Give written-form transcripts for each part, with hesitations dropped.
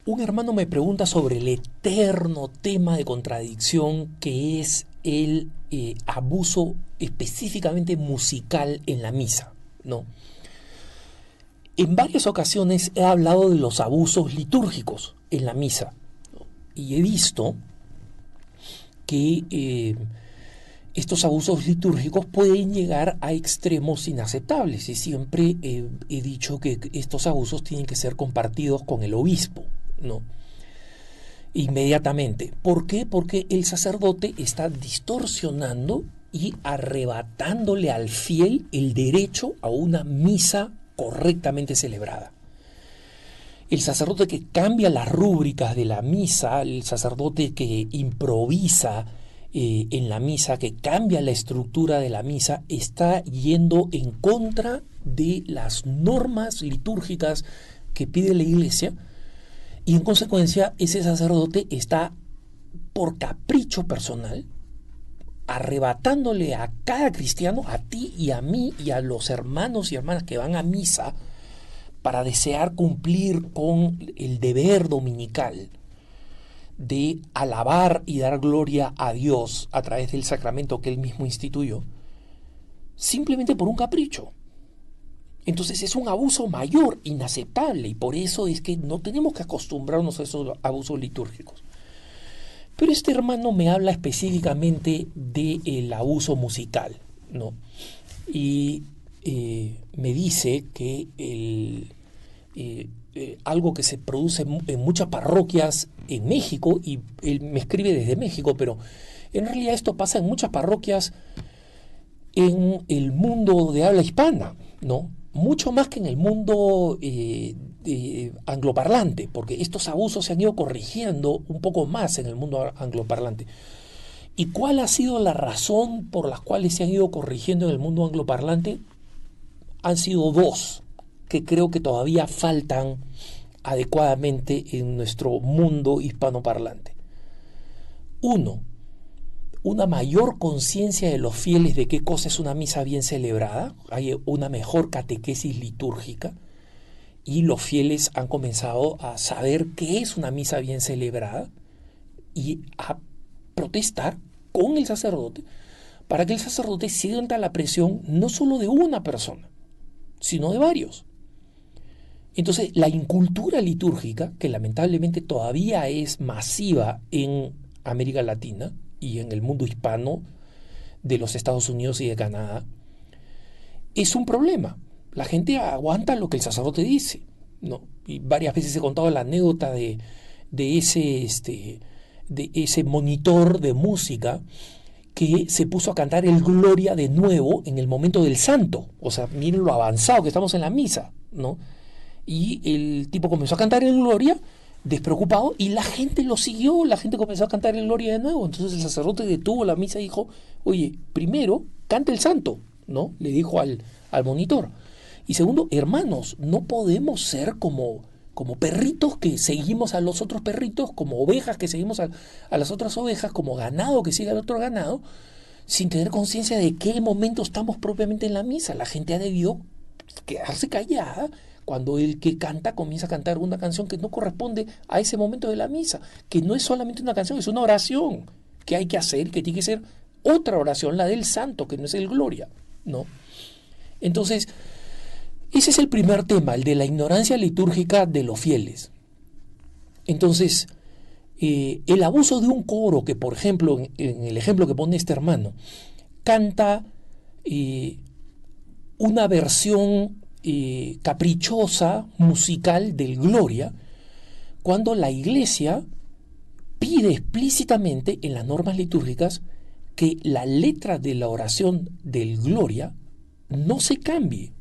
Un hermano me pregunta sobre el eterno tema de contradicción que es el abuso específicamente musical en la misa, ¿no? En varias ocasiones he hablado de los abusos litúrgicos en la misa, ¿no? Y he visto que estos abusos litúrgicos pueden llegar a extremos inaceptables y siempre he dicho que estos abusos tienen que ser compartidos con el obispo, ¿no? Inmediatamente. ¿Por qué? Porque el sacerdote está distorsionando y arrebatándole al fiel el derecho a una misa correctamente celebrada. El sacerdote que cambia las rúbricas de la misa, el sacerdote que improvisa en la misa, que cambia la estructura de la misa, está yendo en contra de las normas litúrgicas que pide la Iglesia, y en consecuencia ese sacerdote está, por capricho personal, arrebatándole a cada cristiano, a ti y a mí y a los hermanos y hermanas que van a misa, para desear cumplir con el deber dominical de alabar y dar gloria a Dios a través del sacramento que Él mismo instituyó, simplemente por un capricho. Entonces es un abuso mayor, inaceptable, y por eso es que no tenemos que acostumbrarnos a esos abusos litúrgicos. Pero este hermano me habla específicamente del abuso musical, ¿no? Y me dice que algo que se produce en muchas parroquias en México, y él me escribe desde México, pero en realidad esto pasa en muchas parroquias en el mundo de habla hispana, ¿no? Mucho más que en el mundo angloparlante, porque estos abusos se han ido corrigiendo un poco más en el mundo angloparlante. ¿Y cuál ha sido la razón por las cuales se han ido corrigiendo en el mundo angloparlante? Han sido dos que creo que todavía faltan adecuadamente en nuestro mundo hispanoparlante. Uno, una mayor conciencia de los fieles de qué cosa es una misa bien celebrada, hay una mejor catequesis litúrgica, y los fieles han comenzado a saber qué es una misa bien celebrada y a protestar con el sacerdote para que el sacerdote sienta la presión no solo de una persona, sino de varios. Entonces, la incultura litúrgica, que lamentablemente todavía es masiva en América Latina y en el mundo hispano de los Estados Unidos y de Canadá, es un problema. La gente aguanta lo que el sacerdote dice, ¿no? Y varias veces he contado la anécdota de ese monitor de música que se puso a cantar el Gloria de nuevo en el momento del santo. O sea, miren lo avanzado que estamos en la misa, ¿no? Y el tipo comenzó a cantar el Gloria despreocupado y la gente lo siguió, la gente comenzó a cantar el Gloria de nuevo. Entonces el sacerdote detuvo la misa y dijo, oye, primero, canta el santo, ¿no? Le dijo al monitor. Y segundo, hermanos, no podemos ser como perritos que seguimos a los otros perritos, como ovejas que seguimos a las otras ovejas, como ganado que sigue al otro ganado, sin tener conciencia de qué momento estamos propiamente en la misa. La gente ha debido quedarse callada cuando el que canta comienza a cantar una canción que no corresponde a ese momento de la misa, que no es solamente una canción, es una oración que hay que hacer, que tiene que ser otra oración, la del santo, que no es el Gloria, ¿no? Entonces, ese es el primer tema, el de la ignorancia litúrgica de los fieles. Entonces, el abuso de un coro que, por ejemplo, en el ejemplo que pone este hermano, canta una versión caprichosa, musical del Gloria, cuando la Iglesia pide explícitamente en las normas litúrgicas que la letra de la oración del Gloria no se cambie.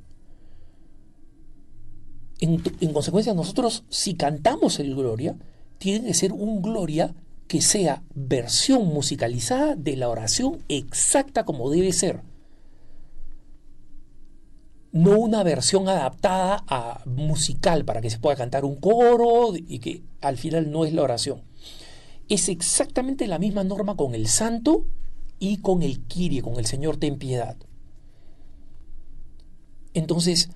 En consecuencia, nosotros, si cantamos el Gloria, tiene que ser un Gloria que sea versión musicalizada de la oración exacta como debe ser. No una versión adaptada a musical para que se pueda cantar un coro y que al final no es la oración. Es exactamente la misma norma con el santo y con el Kyrie, con el Señor ten piedad. Entonces,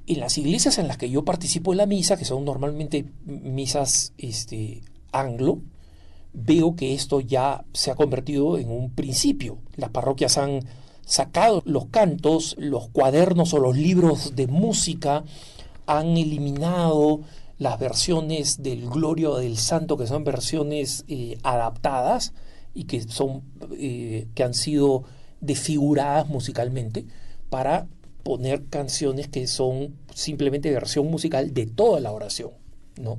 en las iglesias en las que yo participo en la misa, que son normalmente misas anglo, veo que esto ya se ha convertido en un principio. Las parroquias han sacado los cantos, los cuadernos o los libros de música, han eliminado las versiones del Gloria del Santo, que son versiones adaptadas y que han sido desfiguradas musicalmente para poner canciones que son simplemente versión musical de toda la oración, ¿no?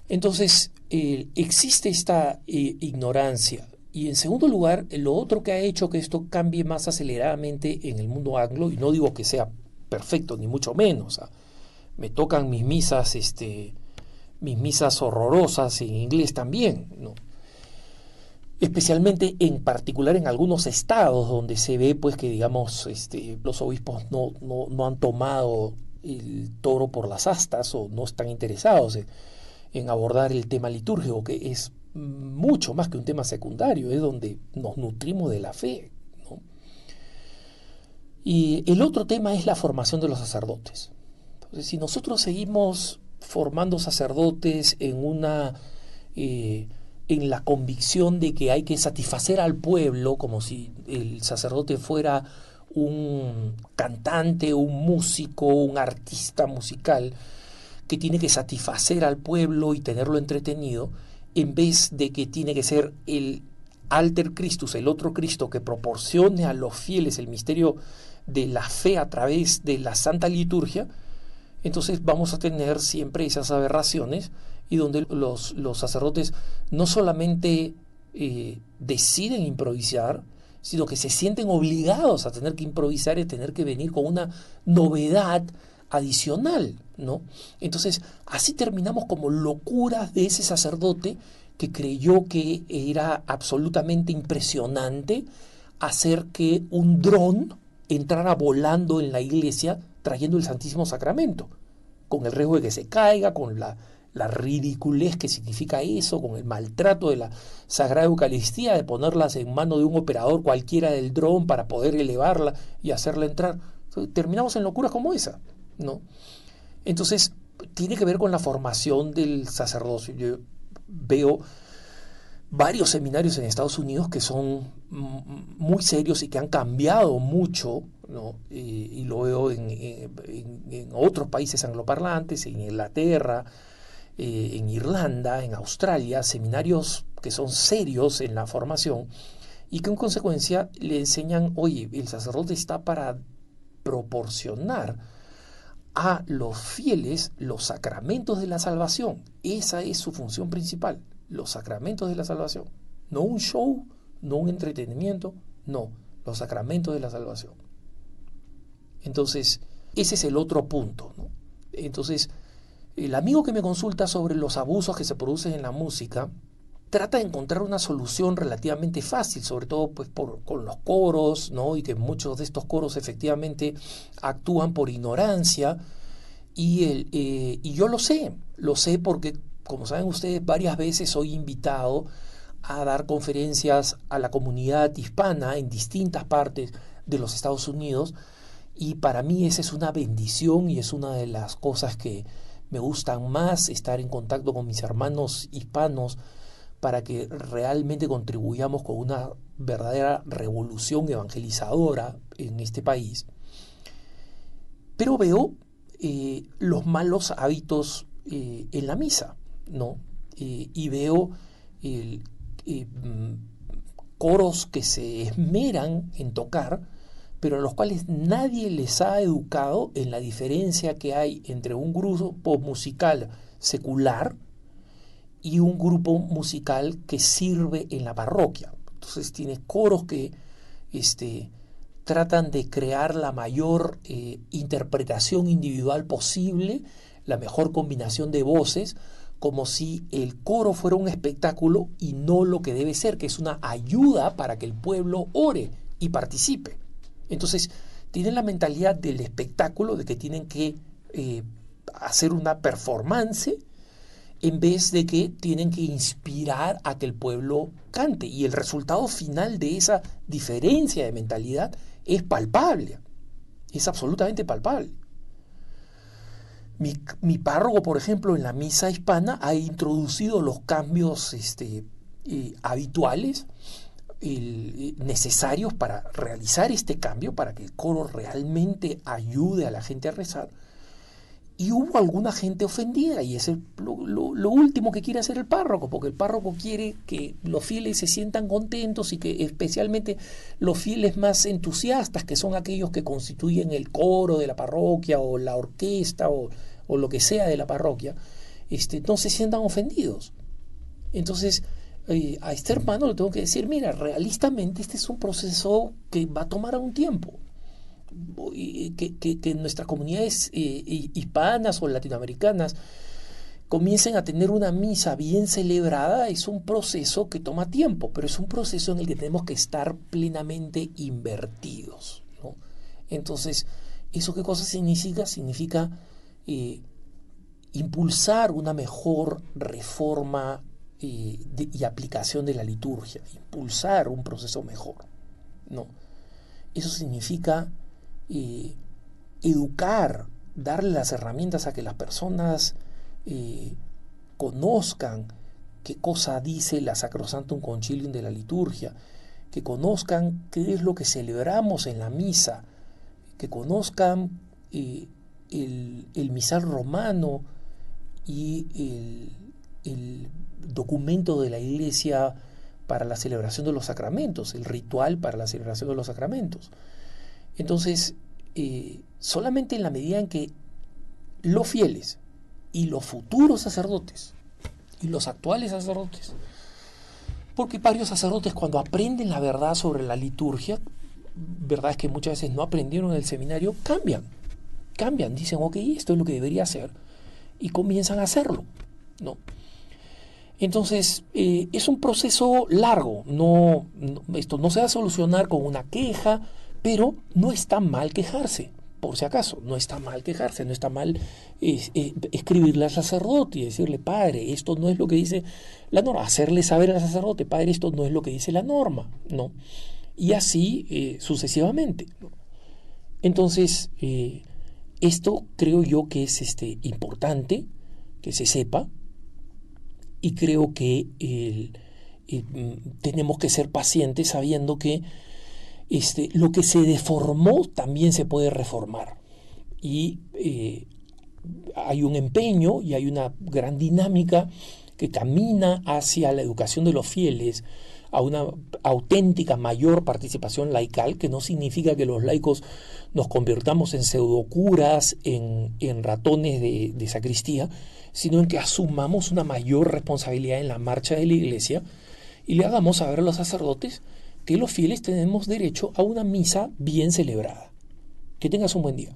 Entonces, existe esta ignorancia. Y en segundo lugar, lo otro que ha hecho que esto cambie más aceleradamente en el mundo anglo, y no digo que sea perfecto, ni mucho menos, me tocan mis misas horrorosas en inglés también, ¿no? Especialmente en particular en algunos estados donde se ve pues que digamos los obispos no han tomado el toro por las astas o no están interesados en abordar el tema litúrgico, que es mucho más que un tema secundario, es donde nos nutrimos de la fe, ¿no? Y el otro tema es la formación de los sacerdotes. Entonces, si nosotros seguimos formando sacerdotes en la convicción de que hay que satisfacer al pueblo, como si el sacerdote fuera un cantante, un músico, un artista musical, que tiene que satisfacer al pueblo y tenerlo entretenido, en vez de que tiene que ser el alter Christus, el otro Cristo, que proporcione a los fieles el misterio de la fe a través de la Santa Liturgia, entonces vamos a tener siempre esas aberraciones y donde los sacerdotes no solamente deciden improvisar, sino que se sienten obligados a tener que improvisar y tener que venir con una novedad adicional, ¿no? Entonces, así terminamos como locuras de ese sacerdote que creyó que era absolutamente impresionante hacer que un dron entrara volando en la iglesia trayendo el Santísimo Sacramento, con el riesgo de que se caiga, con la ridiculez que significa eso, con el maltrato de la Sagrada Eucaristía, de ponerlas en mano de un operador cualquiera del dron para poder elevarla y hacerla entrar. Entonces, terminamos en locuras como esa, ¿no? Entonces, tiene que ver con la formación del sacerdocio. Yo veo varios seminarios en Estados Unidos que son muy serios y que han cambiado mucho, ¿no? Y lo veo en otros países angloparlantes, en Inglaterra, en Irlanda, en Australia, seminarios que son serios en la formación y que en consecuencia le enseñan, oye, el sacerdote está para proporcionar a los fieles los sacramentos de la salvación. Esa es su función principal, los sacramentos de la salvación. No un show, no un entretenimiento, no, los sacramentos de la salvación. Entonces, ese es el otro punto, ¿no? Entonces, el amigo que me consulta sobre los abusos que se producen en la música trata de encontrar una solución relativamente fácil, sobre todo pues con los coros, ¿no? Y que muchos de estos coros efectivamente actúan por ignorancia y yo lo sé porque, como saben ustedes, varias veces soy invitado a dar conferencias a la comunidad hispana en distintas partes de los Estados Unidos y para mí esa es una bendición y es una de las cosas que me gustan más, estar en contacto con mis hermanos hispanos para que realmente contribuyamos con una verdadera revolución evangelizadora en este país. Pero veo los malos hábitos en la misa, ¿no? Y veo coros que se esmeran en tocar, pero a los cuales nadie les ha educado en la diferencia que hay entre un grupo musical secular y un grupo musical que sirve en la parroquia. Entonces tienes coros que tratan de crear la mayor interpretación individual posible, la mejor combinación de voces, como si el coro fuera un espectáculo y no lo que debe ser, que es una ayuda para que el pueblo ore y participe. Entonces tienen la mentalidad del espectáculo, de que tienen que hacer una performance, en vez de que tienen que inspirar a que el pueblo cante. Y el resultado final de esa diferencia de mentalidad es palpable, es absolutamente palpable. Mi párroco, por ejemplo, en la misa hispana ha introducido los cambios habituales, necesarios para realizar este cambio, para que el coro realmente ayude a la gente a rezar. Y hubo alguna gente ofendida, y es lo último que quiere hacer el párroco, porque el párroco quiere que los fieles se sientan contentos y que especialmente los fieles más entusiastas, que son aquellos que constituyen el coro de la parroquia o la orquesta o lo que sea de la parroquia, no se sientan ofendidos. Entonces, a este hermano le tengo que decir, mira, realistamente este es un proceso que va a tomar un tiempo. Que nuestras comunidades hispanas o latinoamericanas comiencen a tener una misa bien celebrada es un proceso que toma tiempo, pero es un proceso en el que tenemos que estar plenamente invertidos, ¿no? Entonces, ¿eso qué cosa significa? Significa impulsar una mejor reforma y aplicación de la liturgia, impulsar un proceso mejor, ¿no? Eso significa educar, darle las herramientas a que las personas conozcan qué cosa dice la Sacrosanctum Concilium de la liturgia, que conozcan qué es lo que celebramos en la misa, que conozcan el misal romano y el documento de la Iglesia para la celebración de los sacramentos, el ritual para la celebración de los sacramentos. Entonces, solamente en la medida en que los fieles y los futuros sacerdotes y los actuales sacerdotes, porque varios sacerdotes cuando aprenden la verdad sobre la liturgia, verdad es que muchas veces no aprendieron en el seminario, cambian, dicen, ok, esto es lo que debería hacer, y comienzan a hacerlo, ¿no? Entonces, es un proceso largo, esto no se va a solucionar con una queja, pero no está mal quejarse, por si acaso, no está mal quejarse, no está mal escribirle al sacerdote y decirle, padre, esto no es lo que dice la norma, hacerle saber al sacerdote, padre, esto no es lo que dice la norma, ¿no? Y así sucesivamente, ¿no? Entonces, esto creo yo que es importante que se sepa, y creo que tenemos que ser pacientes sabiendo que lo que se deformó también se puede reformar. Y hay un empeño y hay una gran dinámica que camina hacia la educación de los fieles, a una auténtica mayor participación laical, que no significa que los laicos nos convirtamos en pseudocuras, en ratones de sacristía, sino en que asumamos una mayor responsabilidad en la marcha de la Iglesia y le hagamos saber a los sacerdotes que los fieles tenemos derecho a una misa bien celebrada. Que tengas un buen día.